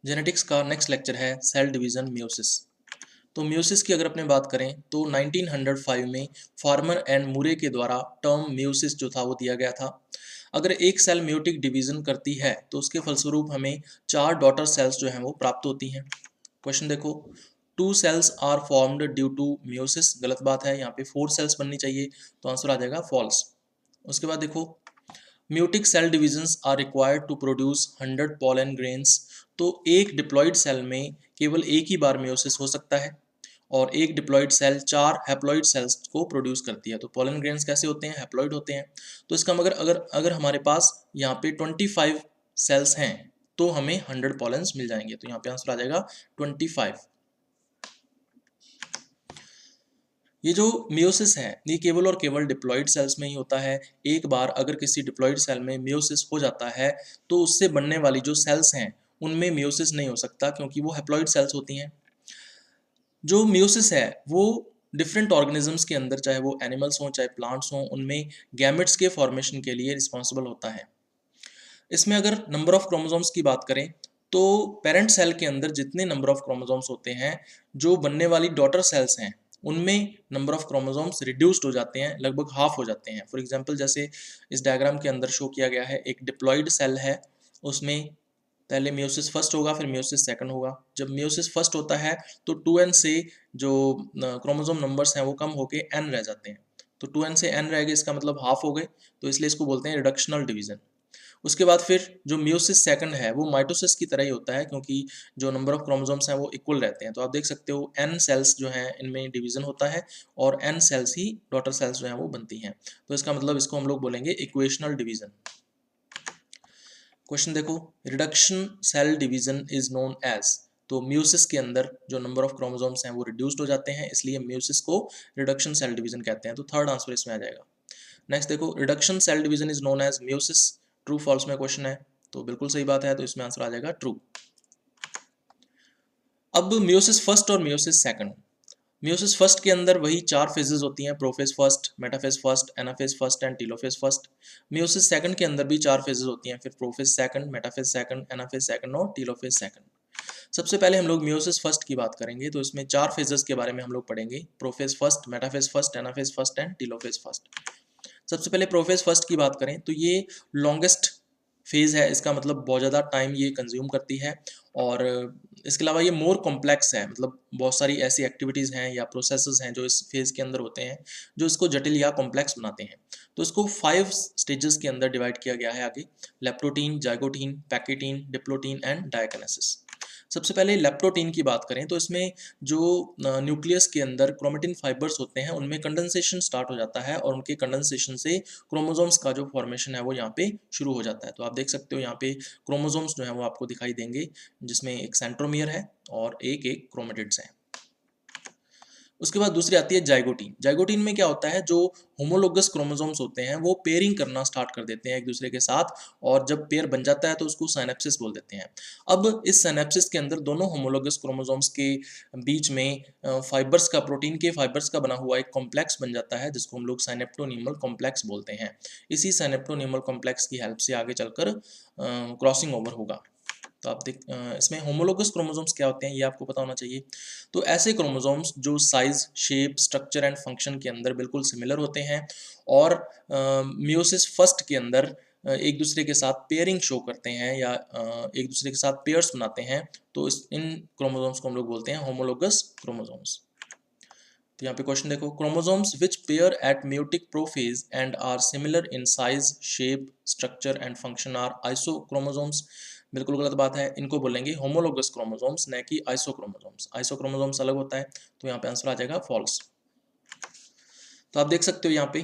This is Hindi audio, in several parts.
जेनेटिक्स का नेक्स्ट लेक्चर है सेल डिवीजन म्यूसिस। तो म्यूसिस की अगर अपने बात करें तो 1905 में फार्मर एंड मूरे के द्वारा टर्म म्यूसिस जो था वो दिया गया था। अगर एक सेल म्यूटिक डिवीजन करती है तो उसके फलस्वरूप हमें 4 डॉटर सेल्स जो हैं वो प्राप्त होती हैं। क्वेश्चन देखो, 2 cells are formed due to meiosis, गलत बात है, यहाँ पे 4 सेल्स बननी चाहिए, तो आंसर आ जाएगा फॉल्स। उसके बाद देखो, meiotic cell divisions are required to produce 100 pollen grains. तो एक डिप्लॉइड सेल में केवल एक ही बार म्यूसिस हो सकता है और एक डिप्लॉइड सेल 4 हैप्लॉइड सेल्स को प्रोड्यूस करती है। तो पॉलन ग्रेन्स कैसे होते हैं? हैप्लॉइड होते हैं। तो इसका मगर अगर हमारे पास यहाँ पे 25 सेल्स हैं तो हमें 100 पॉलन्स मिल जाएंगे। तो यहाँ पे आंसर आ जाएगा 25। ये जो मियोसिस है ये केवल और केवल डिप्लॉइड सेल्स में ही होता है। एक बार अगर किसी डिप्लॉइड सेल में मियोसिस हो जाता है तो उससे बनने वाली जो सेल्स हैं उनमें मियोसिस नहीं हो सकता क्योंकि वो हैप्लॉइड सेल्स होती हैं। जो मियोसिस है वो डिफरेंट ऑर्गेनिजम्स के अंदर, चाहे वो एनिमल्स हों चाहे प्लांट्स हों, उनमें गैमेट्स के फॉर्मेशन के लिए रिस्पॉन्सिबल होता है। इसमें अगर नंबर ऑफ क्रोमोसोम्स की बात करें तो पेरेंट सेल के अंदर जितने नंबर ऑफ क्रोमोसोम्स होते हैं, जो बनने वाली डॉटर सेल्स हैं उनमें नंबर ऑफ क्रोमोसोम्स रिड्यूस्ड हो जाते हैं, लगभग हाफ हो जाते हैं। फॉर एग्जांपल जैसे इस डायग्राम के अंदर शो किया गया है, एक डिप्लॉइड सेल है, उसमें पहले मियोसिस फर्स्ट होगा फिर मियोसिस सेकंड होगा। जब मियोसिस फर्स्ट होता है तो 2n से जो क्रोमोसोम नंबर्स हैं वो कम होके n रह जाते हैं। तो 2n से n रह गए, इसका मतलब हाफ हो गए, तो इसलिए इसको बोलते हैं रिडक्शनल डिवीजन। उसके बाद फिर जो मियोसिस सेकंड है वो माइटोसिस की तरह ही होता है क्योंकि जो नंबर ऑफ क्रोमोसोम्स हैं वो इक्वल रहते हैं। तो आप देख सकते हो n सेल्स जो हैं इनमें डिवीजन होता है और n सेल्स ही डॉटर सेल्स जो हैं वो बनती हैं। तो इसका मतलब इसको हम लोग बोलेंगे इक्वेशनल डिवीजन। क्वेश्चन देखो, reduction cell division is known as. तो म्यूसिस के अंदर जो नंबर ऑफ क्रोमोसोम्स हैं वो रिड्यूस्ड हो जाते हैं, इसलिए म्यूसिस को रिडक्शन सेल डिवीजन कहते हैं। तो थर्ड आंसर इसमें आ जाएगा। नेक्स्ट देखो, reduction cell division is known as meiosis, true false में क्वेश्चन है, तो बिल्कुल सही बात है, तो इसमें आंसर आ जाएगा ट्रू। अब म्यूसिस फर्स्ट और म्यूसिस सेकंड। म्यूसिस फर्स्ट के अंदर वही 4 फेजेस होती हैं, prophase first, metaphase first, anaphase first and telophase first. Meiosis second के अंदर भी 4 फेजेस होती हैं, फिर prophase second, metaphase second, anaphase second और टीलोफेज सेकंड। सबसे पहले हम लोग म्यूसिस फर्स्ट की बात करेंगे, तो इसमें 4 फेजेस के बारे में हम लोग पढ़ेंगे, prophase first, metaphase first, anaphase first and telophase first. सबसे पहले प्रोफेज फर्स्ट की बात करें तो ये लॉन्गेस्ट फेज़ है, इसका मतलब बहुत ज़्यादा टाइम ये कंज्यूम करती है और इसके अलावा ये मोर कॉम्प्लेक्स है, मतलब बहुत सारी ऐसी एक्टिविटीज़ हैं या प्रोसेसेस हैं जो इस फेज़ के अंदर होते हैं जो इसको जटिल या कॉम्प्लेक्स बनाते हैं। तो इसको 5 स्टेजेस के अंदर डिवाइड किया गया है आगे, leptotene, zygotene, pachytene, diplotene and diakinesis. सबसे पहले लेप्टोटीन की बात करें तो इसमें जो न्यूक्लियस के अंदर क्रोमेटिन फाइबर्स होते हैं उनमें कंडेंसेशन स्टार्ट हो जाता है और उनके कंडेंसेशन से क्रोमोसोम्स का जो फॉर्मेशन है वो यहाँ पे शुरू हो जाता है। तो आप देख सकते हो यहाँ पे क्रोमोसोम्स जो है वो आपको दिखाई देंगे, जिसमें एक सेंट्रोमियर है और एक एक क्रोमेटिड्स हैं। उसके बाद दूसरी आती है जाइगोटीन। जाइगोटीन में क्या होता है, जो होमोलोगस क्रोमोसोम्स होते हैं वो पेयरिंग करना स्टार्ट कर देते हैं एक दूसरे के साथ, और जब पेयर बन जाता है तो उसको साइनेप्सिस बोल देते हैं। अब इस साइनेप्सिस के अंदर दोनों होमोलोगस क्रोमोसोम्स के बीच में फाइबर्स का, प्रोटीन के फाइबर्स का बना हुआ एक कॉम्प्लेक्स बन जाता है जिसको हम लोग साइनेप्टोनीमल कॉम्प्लेक्स बोलते हैं। इसी साइनेप्टोनीमल कॉम्प्लेक्स की हेल्प से आगे चलकर क्रॉसिंग ओवर होगा। तो आप देख इसमें होमोलोगस क्रोमोसोम्स क्या होते हैं ये आपको पता होना चाहिए। तो ऐसे क्रोमोसोम्स जो size, shape, structure and function के अंदर बिल्कुल सिमिलर होते हैं और मियोसिस फर्स्ट के अंदर एक दूसरे के साथ पेयरिंग शो करते हैं या एक दूसरे के साथ पेयर्स बनाते हैं। तो इन क्रोमोसोम्स को हम लोग बोलते हैं होमोलोगस क्रोमोसोम्स। तो यहाँ पे क्वेश्चन देखो, chromosomes which pair at meiotic prophase and are similar in size, shape, structure and function are isochromosomes. बिल्कुल गलत बात है, इनको बोलेंगे होमोलोगस क्रोमोसोम्स, न कि आइसोक्रोमोसोम्स। आइसोक्रोमोसोम्स अलग होता है, तो यहाँ पे आंसर आ जाएगा फॉल्स। तो आप देख सकते हो यहाँ पे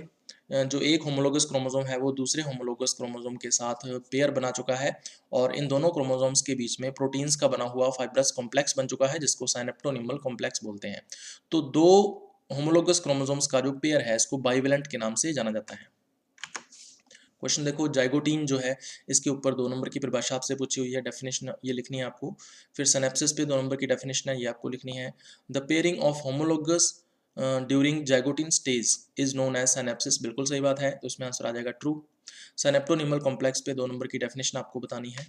जो एक होमोलोगस क्रोमोसोम है वो दूसरे होमोलोगस क्रोमोसोम के साथ पेयर बना चुका है और इन दोनों क्रोमोसोम्स के बीच में प्रोटीन्स का बना हुआ फाइब्रस कॉम्प्लेक्स बन चुका है जिसको साइनेप्टोनिमल कॉम्प्लेक्स बोलते हैं। तो दो होमोलोगस क्रोमोसोम्स का जो पेयर है इसको बाइवेलेंट के नाम से जाना जाता है। क्वेश्चन देखो, जाइगोटीन जो है इसके ऊपर 2 नंबर की परिभाषा आपसे पूछी हुई है, डेफिनेशन ये लिखनी है आपको। फिर सिनेप्सिस पे 2 नंबर की डेफिनेशन है, ये आपको लिखनी है। The pairing of homologous during zygotene stage is known as synapsis, बिल्कुल सही बात है, तो इसमें आंसर आ जाएगा ट्रू। सिनेप्टोनिमल कॉम्प्लेक्स पे 2 नंबर की डेफिनेशन आपको बतानी है।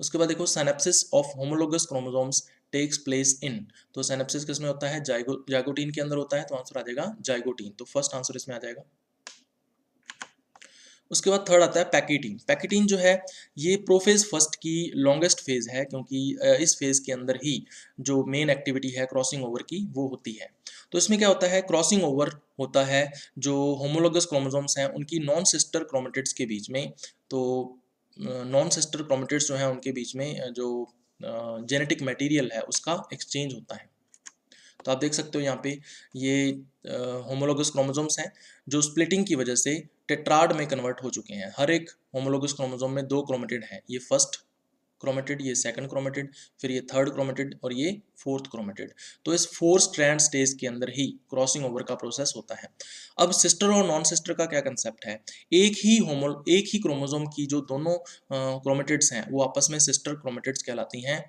उसके बाद देखो synapsis of homologous chromosomes takes place in, तो सिनेप्सिस किसमें होता है, जाइगोटीन के अंदर होता है, तो आंसर आ जाएगा जाइगोटीन, तो फर्स्ट आंसर इसमें आ जाएगा। उसके बाद थर्ड आता है पैकिटीन। पैकिटीन जो है ये प्रोफेज फर्स्ट की लॉन्गेस्ट फेज है, क्योंकि इस फेज के अंदर ही जो मेन एक्टिविटी है क्रॉसिंग ओवर की वो होती है। तो इसमें क्या होता है, क्रॉसिंग ओवर होता है जो होमोलोगस क्रोमोसोम्स हैं उनकी नॉन सिस्टर क्रोमेटिड्स के बीच में। तो नॉन सिस्टर क्रोमेटिड्स जो है उनके बीच में जो जेनेटिक मटेरियल है उसका एक्सचेंज होता है। तो आप देख सकते हो यहाँ पे ये होमोलोगस क्रोमोसोम्स हैं जो स्प्लिटिंग की वजह से टेट्राड में कन्वर्ट हो चुके हैं। हर एक होमोलोगस क्रोमोसोम में 2 क्रोमेटिड हैं, ये फर्स्ट क्रोमेटिड, ये सेकंड क्रोमेटिड, फिर ये थर्ड क्रोमेटिड और ये फोर्थ क्रोमेटिड। तो इस 4 स्ट्रैंड स्टेज के अंदर ही क्रॉसिंग ओवर का प्रोसेस होता है। अब सिस्टर और नॉन सिस्टर का क्या कंसेप्ट है, एक ही क्रोमोसोम की जो दोनों क्रोमेटिड्स हैं वो आपस में सिस्टर क्रोमेटिड्स कहलाती हैं।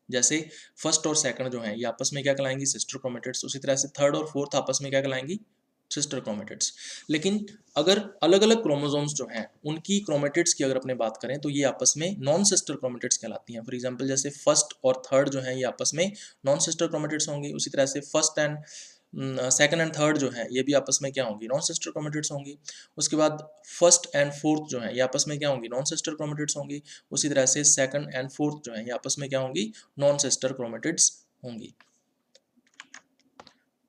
जैसे फर्स्ट और सेकंड जो है ये आपस में क्या कहलाएंगी, सिस्टर क्रोमेटिड्स। उसी तरह से थर्ड और फोर्थ आपस में क्या कहलाएंगी, सिस्टर क्रोमेटिड्स। लेकिन अगर अलग अलग क्रोमोसोम्स जो हैं उनकी क्रोमेटिड्स की अगर अपने बात करें तो ये आपस में नॉन सिस्टर क्रोमेटिड्स कहलाती हैं। फॉर एग्जांपल जैसे फर्स्ट और थर्ड जो है ये आपस में नॉन सिस्टर क्रोमेटिड्स होंगी, उसी तरह से first and second and third जो है ये भी आपस में क्या होंगी, नॉन सिस्टर क्रोमेटिड्स होंगी। उसके बाद फर्स्ट एंड फोर्थ जो है ये आपस में क्या होंगी, नॉन सिस्टर क्रोमेटिड्स होंगी। उसी तरह से सेकंड एंड फोर्थ जो है ये आपस में क्या होंगी, नॉन सिस्टर क्रोमेटिड्स होंगी।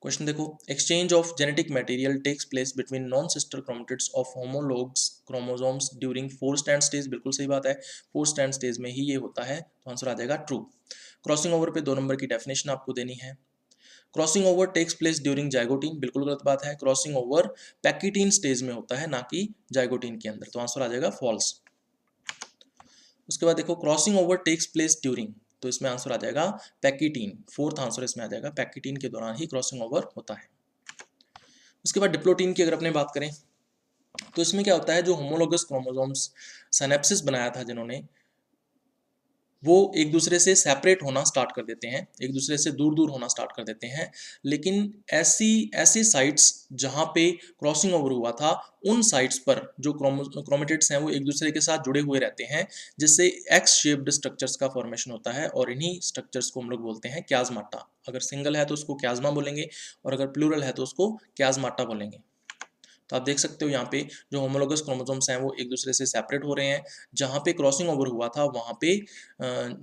क्वेश्चन देखो, exchange of genetic material takes place between non sister chromatids of homologues chromosomes during 4 strand stage. बिल्कुल सही बात है, 4 स्टैंड स्टेज में ही ये होता है, तो आंसर आ जाएगा ट्रू। क्रॉसिंग ओवर पे 2 नंबर की डेफिनेशन आपको देनी है। Crossing over takes place during zygotene, बिल्कुल गलत बात है, क्रॉसिंग ओवर पैकिटीन स्टेज में होता है, ना कि जाइगोटीन के अंदर, तो आंसर आ जाएगा फॉल्स। उसके बाद देखो, crossing over takes place during, तो इसमें आंसर आ जाएगा पैकिटीन, फोर्थ आंसर इसमें आ जाएगा, पैकिटीन के दौरान ही क्रॉसिंग ओवर होता है। उसके बाद डिप्लोटीन की अगर अपने बात करें तो इसमें क्या होता है, जो होमोलोगस क्रोमोसोम्स सिनेप्सिस बनाया था जिन्होंने, वो एक दूसरे से सेपरेट होना स्टार्ट कर देते हैं, एक दूसरे से दूर दूर होना स्टार्ट कर देते हैं। लेकिन ऐसी साइट्स जहाँ पे क्रॉसिंग ओवर हुआ था उन साइट्स पर जो क्रोमेटिड्स हैं वो एक दूसरे के साथ जुड़े हुए रहते हैं, जिससे एक्स शेप्ड स्ट्रक्चर्स का फॉर्मेशन होता है, और इन्हीं स्ट्रक्चर्स को हम लोग बोलते हैं क्याज़माटा। अगर सिंगल है तो उसको क्याज़मा बोलेंगे, और अगर प्लूरल है तो उसको क्याज़माटा बोलेंगे। तो आप देख सकते हो यहाँ पे जो होमोलोगस क्रोमोसोम्स हैं वो एक दूसरे से सेपरेट हो रहे हैं, जहाँ पे क्रॉसिंग ओवर हुआ था वहाँ पे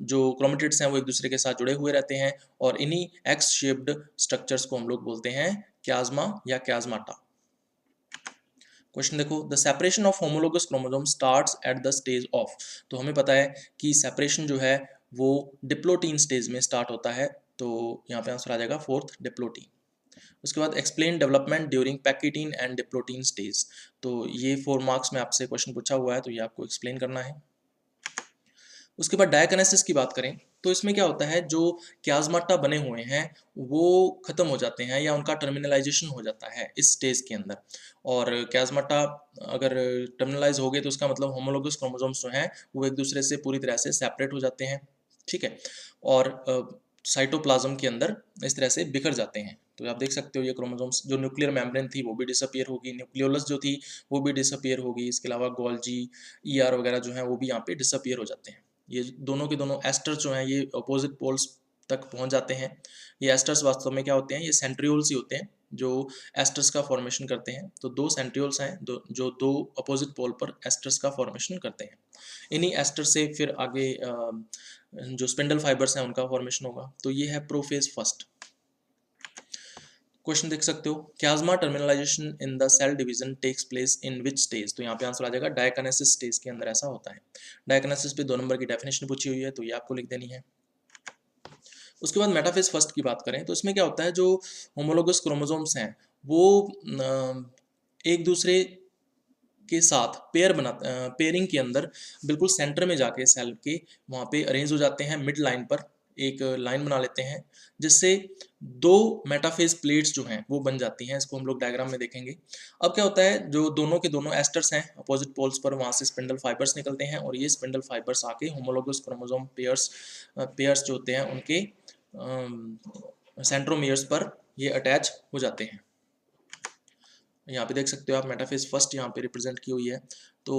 जो क्रोमेटिड्स हैं वो एक दूसरे के साथ जुड़े हुए रहते हैं, और इन्हीं एक्स शेप्ड स्ट्रक्चर्स को हम लोग बोलते हैं क्याज़मा या क्याज़माटा। क्वेश्चन देखो, the separation of homologous chromosome starts at the stage of, तो हमें पता है कि सेपरेशन जो है वो डिप्लोटीन स्टेज में स्टार्ट होता है, तो यहाँ पे आंसर आ जाएगा फोर्थ, डिप्लोटीन। उसके बाद explain development during pachytene and diplotene stage, तो ये 4 मार्क्स में आपसे क्वेश्चन पूछा हुआ है, तो ये आपको एक्सप्लेन करना है। उसके बाद डायकनेसिस की बात करें तो इसमें क्या होता है, जो क्याज़माटा बने हुए हैं वो खत्म हो जाते हैं या उनका टर्मिनलाइजेशन हो जाता है इस स्टेज के अंदर, और क्याज़माटा अगर टर्मिनलाइज हो गए तो उसका मतलब होमोलोगस क्रोमोसोम्स जो हैं वो एक दूसरे से पूरी तरह से सेपरेट हो जाते हैं, ठीक है, और साइटोप्लाज्म के अंदर इस तरह से बिखर जाते हैं। तो आप देख सकते हो ये क्रोमोसोम्स, जो न्यूक्लियर मेम्ब्रेन थी वो भी डिसअपियर होगी, न्यूक्लियोलस जो थी वो भी डिसअपियर होगी, इसके अलावा गोल्जी, ईआर वगैरह जो है वो भी यहाँ पे डिसअपियर हो जाते हैं। ये दोनों के दोनों एस्टर्स जो हैं ये अपोजिट पोल्स तक पहुंच जाते हैं। ये एस्टर्स वास्तव में क्या होते हैं, ये सेंट्रियोल्स ही होते हैं जो एस्टर्स का फॉर्मेशन करते हैं। तो 2 सेंट्रियोल्स हैं जो 2 अपोजिट पोल पर एस्टर्स का फॉर्मेशन करते हैं। इन्हीं एस्टर से फिर आगे जो स्पिंडल फाइबर्स हैं उनका फॉर्मेशन होगा। तो ये है प्रोफेज फर्स्ट। क्वेश्चन देख सकते हो, chiasma terminalization in the cell division takes place in which stage, तो यहाँ पे आंसर आ जाएगा डायकनेसिस स्टेज के अंदर ऐसा होता है। डायकनेसिस पे 2 नंबर की डेफिनेशन पूछी हुई है, तो ये आपको लिख देनी है। उसके बाद मेटाफेज फर्स्ट की बात करें तो इसमें क्या होता है, जो होमोलोगस क्रोमोसोम्स हैं वो एक दूसरे के साथ पेयरिंग के अंदर बिल्कुल सेंटर में जाके सेल के वहाँ पे अरेंज हो जाते हैं, मिड लाइन पर एक लाइन बना लेते हैं, जिससे 2 मेटाफेज प्लेट्स जो हैं वो बन जाती हैं। इसको हम लोग डायग्राम में देखेंगे। अब क्या होता है, जो दोनों के दोनों एस्टर्स हैं अपोजिट पोल्स पर, वहाँ से स्पिंडल फाइबर्स निकलते हैं, और ये स्पिंडल फाइबर्स आके होमोलोगस क्रोमोसोम पेयर्स जो होते हैं उनके सेंट्रोमियर्स पर ये अटैच हो जाते हैं। यहाँ पे देख सकते हो आप मेटाफेज फर्स्ट यहाँ पे रिप्रेजेंट की हुई है। तो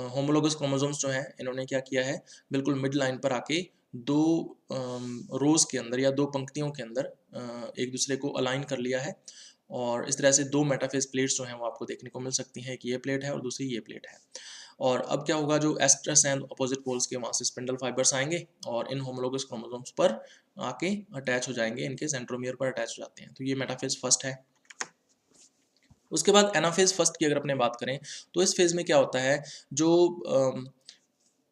होमोलोगस क्रोमोसोम्स जो हैं इन्होंने क्या किया है, बिल्कुल मिड लाइन पर आके दो रोज के अंदर या दो पंक्तियों के अंदर एक दूसरे को अलाइन कर लिया है, और इस तरह से दो मेटाफेज प्लेट्स जो हैं वो आपको देखने को मिल सकती हैं, एक ये प्लेट है और दूसरी ये प्लेट है। और अब क्या होगा, जो एस्ट्रस एंड अपोजिट पोल्स के वहाँ से स्पिंडल फाइबर्स आएंगे और इन होमोलोगस क्रोमोसोम्स पर आके अटैच हो जाएंगे, इनके सेंट्रोमियर पर अटैच हो जाते हैं। तो ये मेटाफेज फर्स्ट है। उसके बाद एनाफेज फर्स्ट की अगर अपने बात करें तो इस फेज में क्या होता है, जो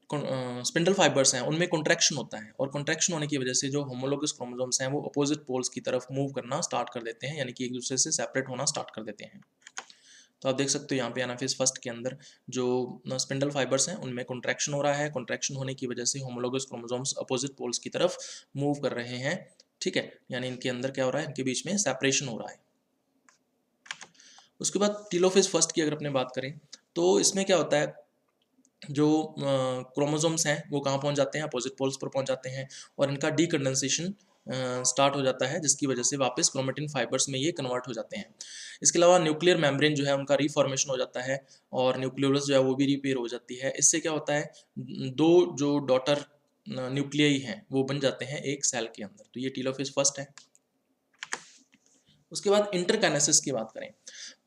स्पिंडल फाइबर्स हैं उनमें कॉन्ट्रैक्शन होता है, और कॉन्ट्रैक्शन होने की वजह से जो होमोलोगस क्रोमोसोम्स हैं वो अपोजिट पोल्स की तरफ मूव करना स्टार्ट कर देते हैं, यानी कि एक दूसरे से सेपरेट होना स्टार्ट कर देते हैं। तो आप देख सकते हो यहाँ पे एनाफेज फर्स्ट के अंदर जो स्पिंडल फाइबर्स हैं उनमें कॉन्ट्रैक्शन हो रहा है, कॉन्ट्रैक्शन होने की वजह से होमोलोगस क्रोमोसोम्स अपोजिट पोल्स की तरफ मूव कर रहे हैं, ठीक है, यानी इनके अंदर क्या हो रहा है, इनके बीच में सेपरेशन हो रहा है। उसके बाद टीलोफेज फर्स्ट की अगर अपने बात करें तो इसमें क्या होता है, जो क्रोमोसोम्स हैं वो कहाँ पहुँच जाते हैं, अपोजिट पोल्स पर पहुँच जाते हैं, और इनका डीकंडेंसेशन स्टार्ट हो जाता है, जिसकी वजह से वापस क्रोमेटिन फाइबर्स में ये कन्वर्ट हो जाते हैं। इसके अलावा न्यूक्लियर मेम्ब्रेन जो है उनका रिफॉर्मेशन हो जाता है, और न्यूक्लियोलस जो है वो भी रिपेयर हो जाती है। इससे क्या होता है, दो जो डॉटर न्यूक्लियाई हैं वो बन जाते हैं एक सेल के अंदर। तो ये टीलोफेज फर्स्ट है। उसके बाद इंटरकाइनेसिस की बात करें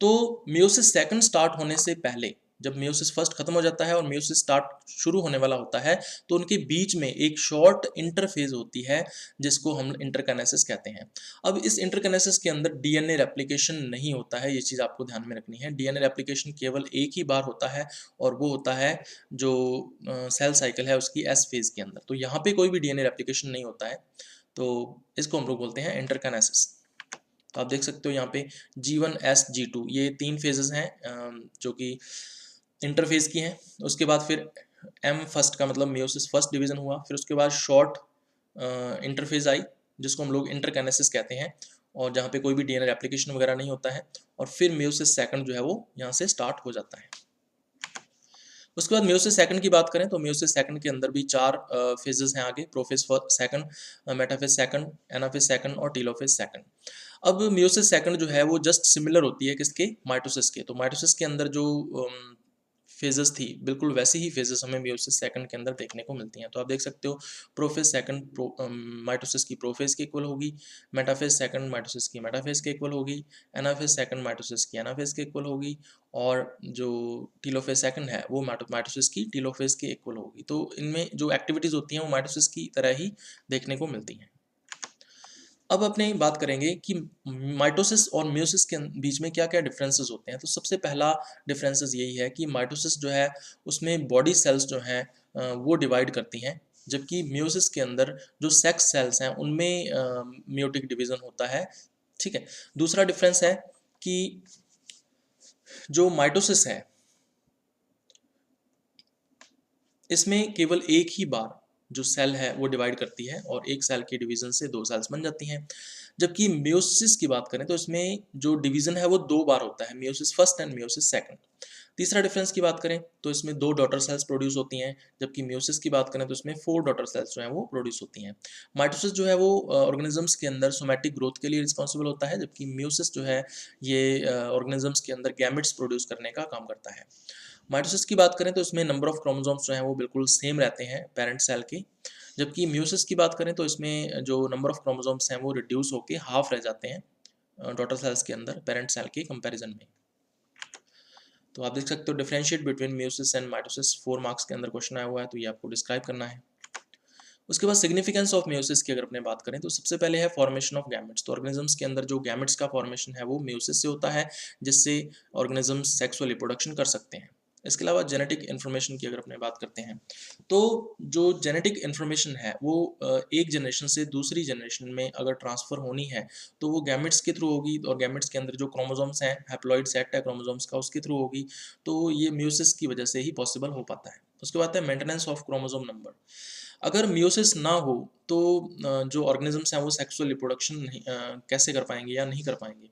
तो मियोसिस सेकंड स्टार्ट होने से पहले, जब मियोसिस फर्स्ट खत्म हो जाता है और मियोसिस स्टार्ट शुरू होने वाला होता है, तो उनके बीच में एक शॉर्ट इंटरफेज होती है जिसको हम इंटरकाइनेसिस कहते हैं। अब इस इंटरकाइनेसिस के अंदर डीएनए रेप्लिकेशन नहीं होता है, ये चीज़ आपको ध्यान में रखनी है। डीएनए रेप्लिकेशन केवल एक ही बार होता है, और वो होता है जो सेल साइकिल है उसकी एस फेज के अंदर। तो यहाँ पे कोई भी डीएनए रेप्लिकेशन नहीं होता है, तो इसको हम लोग बोलते हैं इंटरकाइनेसिस। तो आप देख सकते हो यहाँ पे G1 S G2 ये तीन फेजेस हैं जो कि इंटरफेज की हैं। उसके बाद फिर M फर्स्ट का मतलब मियोसिस फर्स्ट डिवीजन हुआ, फिर उसके बाद शॉर्ट इंटरफेज आई जिसको हम लोग इंटरकाइनेसिस कहते हैं, और जहाँ पे कोई भी डीएनए रेप्लिकेशन वगैरह नहीं होता है, और फिर मियोसिस सेकंड जो है वो यहाँ से स्टार्ट हो जाता है। उसके बाद मियोसिस सेकंड की बात करें तो मियोसिस सेकंड के अंदर भी चार फेजेस हैं आगे, prophase second, metaphase second, anaphase second और टीलोफेज सेकंड। अब मियोसिस सेकंड जो है वो जस्ट सिमिलर होती है किसके, माइटोसिस के। तो माइटोसिस के अंदर जो फेजेस थी बिल्कुल वैसी ही फेजेस हमें मियोसिस सेकंड के अंदर देखने को मिलती हैं। तो आप देख सकते हो प्रोफेज सेकंड माइटोसिस की प्रोफेज के इक्वल होगी, मेटाफेज सेकंड माइटोसिस की मेटाफेज के इक्वल होगी, एनाफेज सेकंड माइटोसिस की एनाफेज के इक्वल होगी, और जो टीलोफेज सेकंड है वो माइटोसिस की टीलोफेज के इक्वल होगी। तो इनमें जो एक्टिविटीज़ होती हैं वो माइटोसिस की तरह ही देखने को मिलती हैं। अब अपने बात करेंगे कि माइटोसिस और मियोसिस के बीच में क्या क्या डिफरेंसेस होते हैं। तो सबसे पहला डिफरेंसेस यही है कि माइटोसिस जो है उसमें बॉडी सेल्स जो हैं वो डिवाइड करती हैं, जबकि मियोसिस के अंदर जो सेक्स सेल्स हैं उनमें मियोटिक डिवीजन होता है, ठीक है। दूसरा डिफरेंस है कि जो माइटोसिस है इसमें केवल एक ही बार जो सेल है वो डिवाइड करती है, और एक सेल के डिवीजन से दो सेल्स बन जाती हैं। जबकि मियोसिस की बात करें तो इसमें जो डिवीजन है वो दो बार होता है, meiosis first and meiosis second. तीसरा डिफरेंस की बात करें तो इसमें दो डॉटर सेल्स प्रोड्यूस होती हैं, जबकि मियोसिस की बात करें तो इसमें फोर डॉटर सेल्स जो हैं वो प्रोड्यूस होती हैं। माइटोसिस जो है वो ऑर्गेनिजम्स के अंदर सोमैटिक ग्रोथ के लिए रिस्पॉन्सिबल होता है, जबकि मियोसिस जो है ये ऑर्गेनिजम्स के अंदर गैमेट्स प्रोड्यूस करने का काम करता है। माइटोसिस की बात करें तो इसमें नंबर ऑफ क्रोमोसोम्स जो हैं वो बिल्कुल सेम रहते हैं पेरेंट सेल के, जबकि मियोसिस की बात करें तो इसमें जो नंबर ऑफ क्रोमोसोम्स हैं वो रिड्यूस होकर हाफ रह जाते हैं डॉटर सेल्स के अंदर पेरेंट सेल के कंपैरिजन में। तो आप देख सकते हो differentiate between meiosis and mitosis 4 marks के अंदर क्वेश्चन आया हुआ है, तो ये आपको डिस्क्राइब करना है। उसके बाद सिग्निफिकेंस ऑफ मियोसिस की अगर अपने बात करें तो सबसे पहले है फॉर्मेशन ऑफ गैमेट्स। तो ऑर्गेनिजम्स के अंदर जो गैमेट्स का फॉर्मेशन है वो मियोसिस से होता है, जिससे ऑर्गेनिजम्स सेक्सुअल रिप्रोडक्शन कर सकते हैं। इसके अलावा जेनेटिक इन्फॉर्मेशन की अगर अपने बात करते हैं तो जो जेनेटिक इन्फॉर्मेशन है वो एक जनरेशन से दूसरी जनरेशन में अगर ट्रांसफ़र होनी है तो वो गैमेट्स के थ्रू होगी, और गैमेट्स के अंदर जो क्रोमोसोम्स हैं हैप्लॉइड सेट है क्रोमोसोम्स का उसके थ्रू होगी। तो ये मियोसिस की वजह से ही पॉसिबल हो पाता है। उसके बाद है मेंटेनेंस ऑफ क्रोमोसोम नंबर। अगर मियोसिस ना हो तो जो ऑर्गेनिजम्स हैं वो सेक्सुअल रिप्रोडक्शन नहीं कैसे कर पाएंगे या नहीं कर पाएंगे।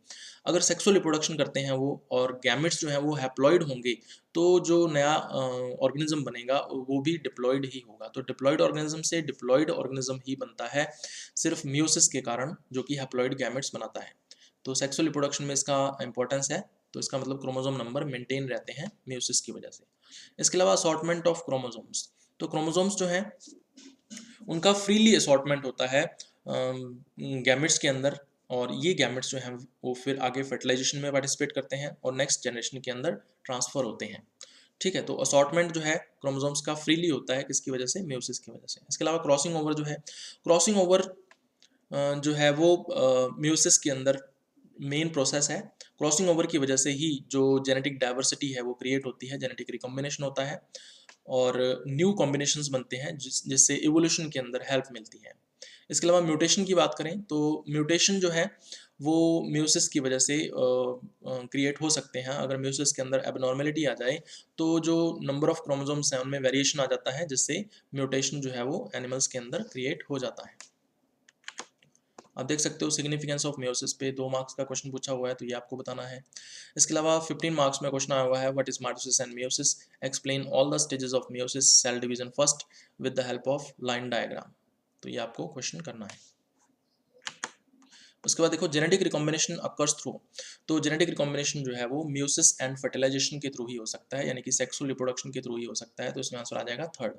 अगर सेक्सुअल रिप्रोडक्शन करते हैं वो और गैमेट्स जो हैं वो हैप्लॉइड होंगे तो जो नया ऑर्गेनिज्म बनेगा वो भी डिप्लॉइड ही होगा। तो डिप्लॉइड ऑर्गेनिज्म से डिप्लॉइड ऑर्गेनिज्म ही बनता है सिर्फ मियोसिस के कारण, जो कि हैप्लॉइड गैमेट्स बनाता है। तो सेक्सुअल रिप्रोडक्शन में इसका इंपॉर्टेंस है। तो इसका मतलब क्रोमोसोम नंबर मेंटेन रहते हैं मियोसिस की वजह से। इसके अलावा असॉर्टमेंट ऑफ क्रोमोसोम्स, तो क्रोमोसोम्स जो है उनका फ्रीली असॉर्टमेंट होता है गैमेट्स के अंदर, और ये गैमेट्स जो हैं वो फिर आगे फर्टिलाइजेशन में पार्टिसिपेट करते हैं और नेक्स्ट जनरेशन के अंदर ट्रांसफर होते हैं। ठीक है, तो असॉर्टमेंट जो है क्रोमोसोम्स का फ्रीली होता है, किसकी वजह से, म्यूसिस की वजह से। इसके अलावा क्रॉसिंग ओवर जो है, क्रॉसिंग ओवर जो है वो म्यूसिस के अंदर मेन प्रोसेस है। क्रॉसिंग ओवर की वजह से ही जो जेनेटिक डाइवर्सिटी है वो क्रिएट होती है, जेनेटिक रिकॉम्बिनेशन होता है और न्यू कॉम्बिनेशंस बनते हैं जिससे इवोल्यूशन के अंदर हेल्प मिलती है। इसके अलावा म्यूटेशन की बात करें तो म्यूटेशन जो है वो म्यूसिस की वजह से क्रिएट हो सकते हैं। अगर म्यूसिस के अंदर एबनॉर्मेलिटी आ जाए तो जो नंबर ऑफ क्रोमोसोम्स हैं उनमें वेरिएशन आ जाता है, जिससे म्यूटेशन जो है वो एनिमल्स के अंदर क्रिएट हो जाता है। आप देख सकते हो सिग्निफिकेंस ऑफ म्यूसिस पे 2 मार्क्स का क्वेश्चन पूछा हुआ है, तो ये आपको बताना है। इसके अलावा 15 मार्क्स में क्वेश्चन आया हुआ है, what is mitosis and meiosis, explain all the stages of meiosis, cell division first with the help of line diagram. तो ये आपको क्वेश्चन करना है। उसके बाद देखो जेनेटिक रिकॉम्बिनेशन अकर्स थ्रू, तो जेनेटिक रिकॉम्बिनेशन जो है वो म्यूसिस एंड फर्टिलाइजेशन के थ्रू ही हो सकता है, यानी कि सेक्सुअल रिप्रोडक्शन के थ्रू ही हो सकता है, तो इसमें आंसर आ जाएगा थर्ड।